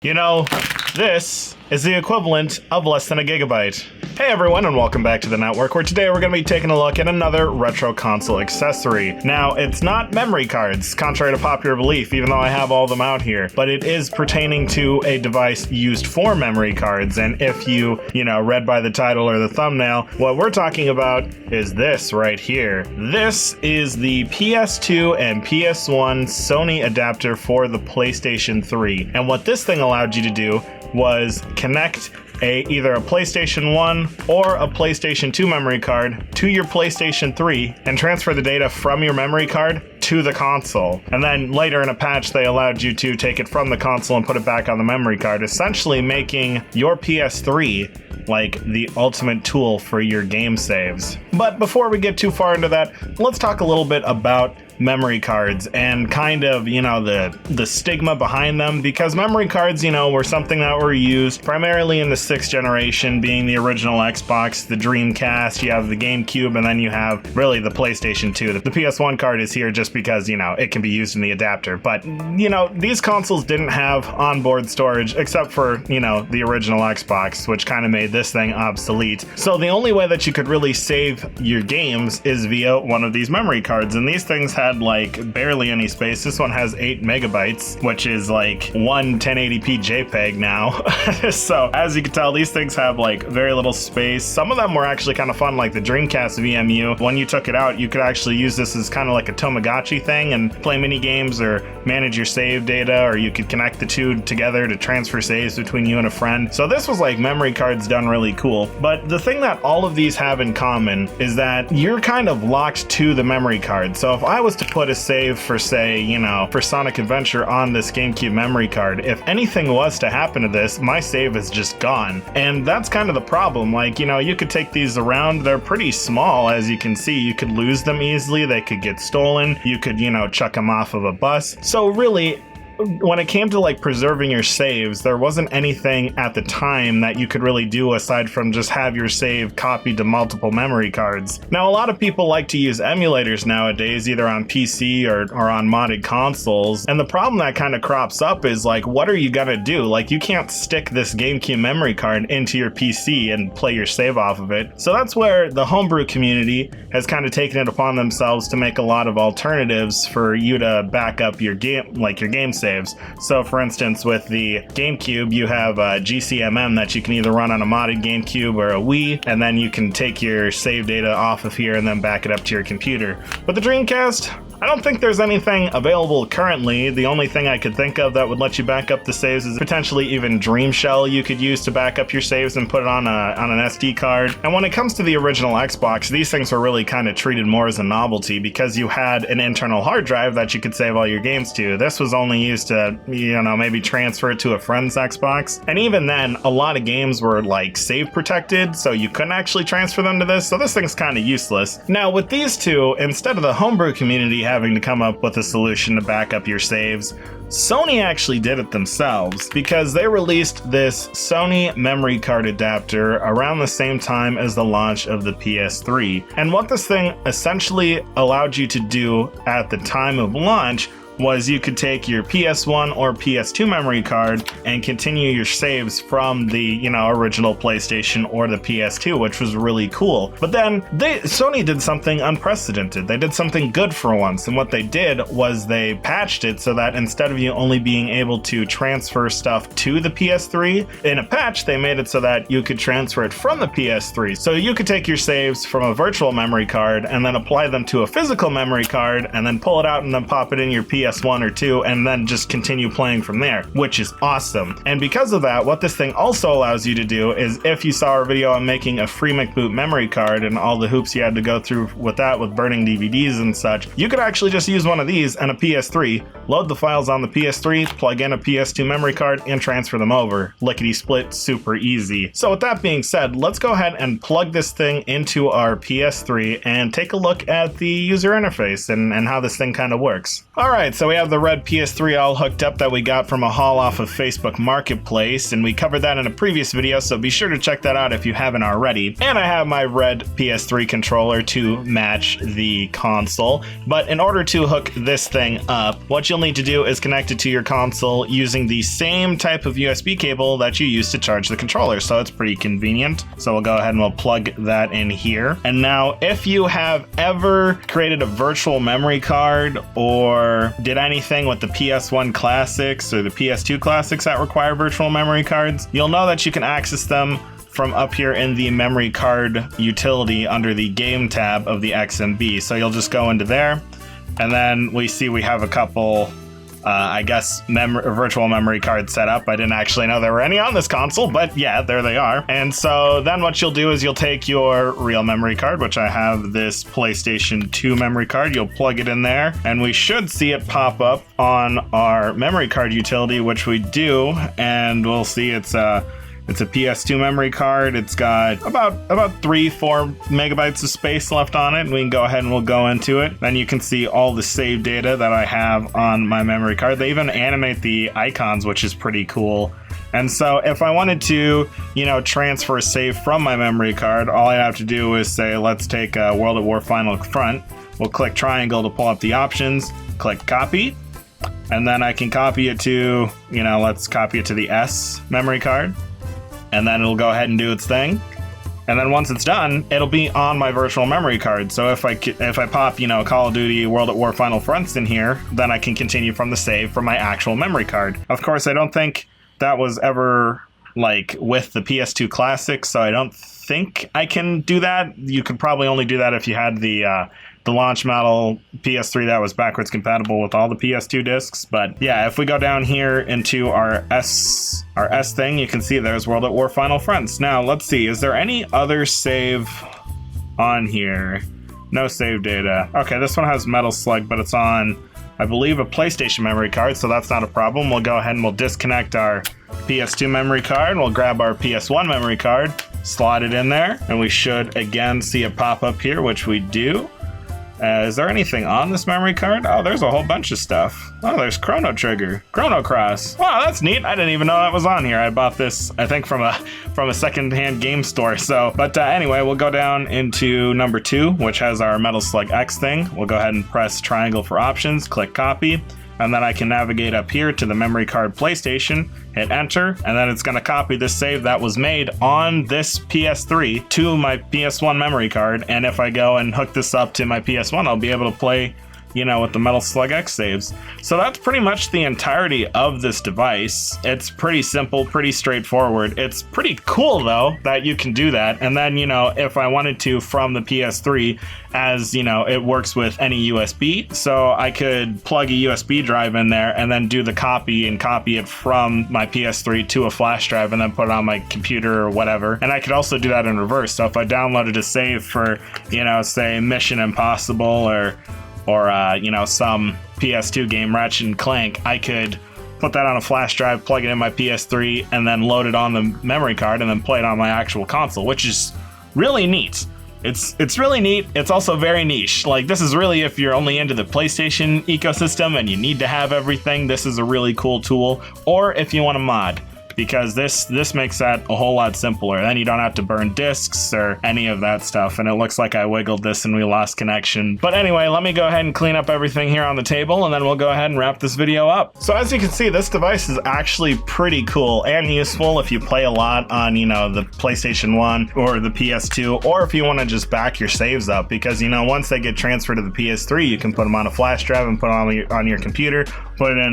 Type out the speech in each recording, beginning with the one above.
You know, this is the equivalent of less than a gigabyte. Hey everyone, and welcome back to the network, where today we're going to be taking a look at another retro console accessory. Now, it's not memory cards, contrary to popular belief, even though I have all of them out here, but it is pertaining to a device used for memory cards, and if you read by the title or the thumbnail, what we're talking about is this right here. This is the PS2 and PS1 Sony adapter for the PlayStation 3, and what this thing allowed you to do was connect either a PlayStation 1 or a PlayStation 2 memory card to your PlayStation 3 and transfer the data from your memory card to the console. And then later in a patch, they allowed you to take it from the console and put it back on the memory card, essentially making your PS3 like the ultimate tool for your game saves. But before we get too far into that, let's talk a little bit about memory cards and kind of, the stigma behind them, because memory cards, were something that were used primarily in the 6th generation, being the original Xbox, the Dreamcast, you have the GameCube, and then you have really the PlayStation 2. The PS1 card is here just because, it can be used in the adapter. But, these consoles didn't have onboard storage except for, the original Xbox, which kind of made this thing obsolete. So the only way that you could really save your games is via one of these memory cards, and these things had like barely any space. This one has 8 megabytes, which is like one 1080p JPEG now. So as you can tell, these things have like very little space. Some of them were actually kind of fun, like the Dreamcast VMU. When you took it out, you could actually use this as kind of like a Tamagotchi thing and play mini games or manage your save data, or you could connect the two together to transfer saves between you and a friend. So this was like memory cards done really cool. But the thing that all of these have in common is that you're kind of locked to the memory card. So if I was to put a save for, say, for Sonic Adventure on this GameCube memory card, if anything was to happen to this, my save is just gone. And that's kind of the problem. Like, you could take these around. They're pretty small, as you can see. You could lose them easily. They could get stolen. You could, chuck them off of a bus. So really, when it came to like preserving your saves, there wasn't anything at the time that you could really do aside from just have your save copied to multiple memory cards. Now, a lot of people like to use emulators nowadays, either on PC or on modded consoles, and the problem that kind of crops up is like, what are you gonna do? Like, you can't stick this GameCube memory card into your PC and play your save off of it. So that's where the homebrew community has kind of taken it upon themselves to make a lot of alternatives for you to back up your game, like your game saves. So for instance, with the GameCube, you have GCMM that you can either run on a modded GameCube or a Wii, and then you can take your save data off of here and then back it up to your computer. But the Dreamcast, I don't think there's anything available currently. The only thing I could think of that would let you back up the saves is potentially even Dream Shell you could use to back up your saves and put it on an SD card. And when it comes to the original Xbox, these things were really kind of treated more as a novelty because you had an internal hard drive that you could save all your games to. This was only used to, maybe transfer it to a friend's Xbox. And even then, a lot of games were like save protected, so you couldn't actually transfer them to this, so this thing's kind of useless. Now with these two, instead of the homebrew community having to come up with a solution to back up your saves, Sony actually did it themselves, because they released this Sony Memory Card Adapter around the same time as the launch of the PS3. And what this thing essentially allowed you to do at the time of launch was you could take your PS1 or PS2 memory card and continue your saves from the, original PlayStation or the PS2, which was really cool. But then Sony did something unprecedented. They did something good for once, and what they did was they patched it so that instead of you only being able to transfer stuff to the PS3, in a patch they made it so that you could transfer it from the PS3. So you could take your saves from a virtual memory card and then apply them to a physical memory card and then pull it out and then pop it in your PS1 or 2 and then just continue playing from there, which is awesome. And because of that, what this thing also allows you to do is, if you saw our video on making a free McBoot memory card and all the hoops you had to go through with that, with burning DVDs and such, you could actually just use one of these and a PS3, load the files on the PS3, plug in a PS2 memory card, and transfer them over. Lickety split, super easy. So with that being said, let's go ahead and plug this thing into our PS3 and take a look at the user interface and how this thing kind of works. Alright, so we have the red PS3 all hooked up that we got from a haul off of Facebook Marketplace, and we covered that in a previous video, so be sure to check that out if you haven't already. And I have my red PS3 controller to match the console, but in order to hook this thing up, what you'll need to do is connect it to your console using the same type of USB cable that you use to charge the controller, so it's pretty convenient. So we'll go ahead and we'll plug that in here. And now, if you have ever created a virtual memory card or did anything with the PS1 Classics or the PS2 Classics that require virtual memory cards, you'll know that you can access them from up here in the memory card utility under the game tab of the XMB. So you'll just go into there, and then we have a couple I guess virtual memory cards set up. I didn't actually know there were any on this console, but yeah, there they are. And so then what you'll do is you'll take your real memory card, which I have this PlayStation 2 memory card. You'll plug it in there, and we should see it pop up on our memory card utility, which we do, and we'll see it's a PS2 memory card. It's got about 3-4 megabytes of space left on it. We can go ahead and we'll go into it. Then you can see all the save data that I have on my memory card. They even animate the icons, which is pretty cool. And so if I wanted to, transfer a save from my memory card, all I have to do is say, let's take World at War Final Front. We'll click triangle to pull up the options, click copy, and then I can copy it to, let's copy it to the S memory card. And then it'll go ahead and do its thing. And then once it's done, it'll be on my virtual memory card. So if I pop, Call of Duty World at War Final Fronts in here, then I can continue from the save from my actual memory card. Of course, I don't think that was ever with the PS2 Classic, so I don't think I can do that. You could probably only do that if you had the launch model PS3 that was backwards compatible with all the PS2 discs. But yeah, if we go down here into our S thing, you can see there's World at War Final Fronts. Now let's see, is there any other save on here? No save data. Okay, this one has Metal Slug, but it's on, I believe, a PlayStation memory card, so that's not a problem. We'll go ahead and we'll disconnect our PS2 memory card. We'll grab our PS1 memory card, slot it in there, and we should again see it pop up here, which we do. Is there anything on this memory card? Oh, there's a whole bunch of stuff. Oh, there's Chrono Trigger, Chrono Cross. Wow, that's neat. I didn't even know that was on here. I bought this, I think, from a secondhand game store. So, but anyway, we'll go down into number 2, which has our Metal Slug X thing. We'll go ahead and press triangle for options, click copy, and then I can navigate up here to the memory card PlayStation, hit enter, and then it's going to copy this save that was made on this PS3 to my PS1 memory card. And if I go and hook this up to my PS1, I'll be able to play, with the Metal Slug X saves. So that's pretty much the entirety of this device. It's pretty simple, pretty straightforward. It's pretty cool, though, that you can do that. And then, if I wanted to from the PS3, as, it works with any USB, so I could plug a USB drive in there and then do the copy and copy it from my PS3 to a flash drive and then put it on my computer or whatever. And I could also do that in reverse. So if I downloaded a save for, say Mission Impossible or some PS2 game, Ratchet & Clank, I could put that on a flash drive, plug it in my PS3, and then load it on the memory card and then play it on my actual console, which is really neat. It's really neat. It's also very niche. This is really, if you're only into the PlayStation ecosystem and you need to have everything, this is a really cool tool. Or if you want to mod, because this makes that a whole lot simpler. Then you don't have to burn discs or any of that stuff. And it looks like I wiggled this and we lost connection. But anyway, let me go ahead and clean up everything here on the table, and then we'll go ahead and wrap this video up. So as you can see, this device is actually pretty cool and useful if you play a lot on, the PlayStation 1 or the PS2, or if you want to just back your saves up, because, once they get transferred to the PS3, you can put them on a flash drive and put them on your computer, put it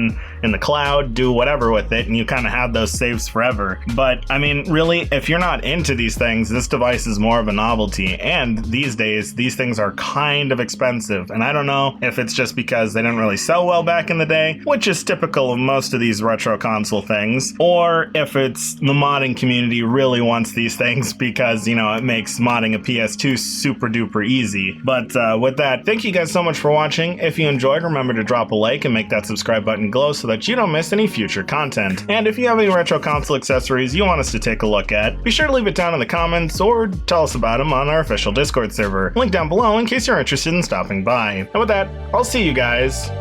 in the cloud, do whatever with it, and you kind of have those saves forever. But I mean, really, if you're not into these things, this device is more of a novelty. And these days, these things are kind of expensive. And I don't know if it's just because they didn't really sell well back in the day, which is typical of most of these retro console things, or if it's the modding community really wants these things because, it makes modding a PS2 super duper easy. But with that, thank you guys so much for watching. If you enjoyed, remember to drop a like and make that subscribe button glow so that you don't miss any future content. And if you have any retro console accessories you want us to take a look at, be sure to leave it down in the comments or tell us about them on our official Discord server. Link down below in case you're interested in stopping by. And with that, I'll see you guys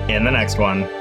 in the next one.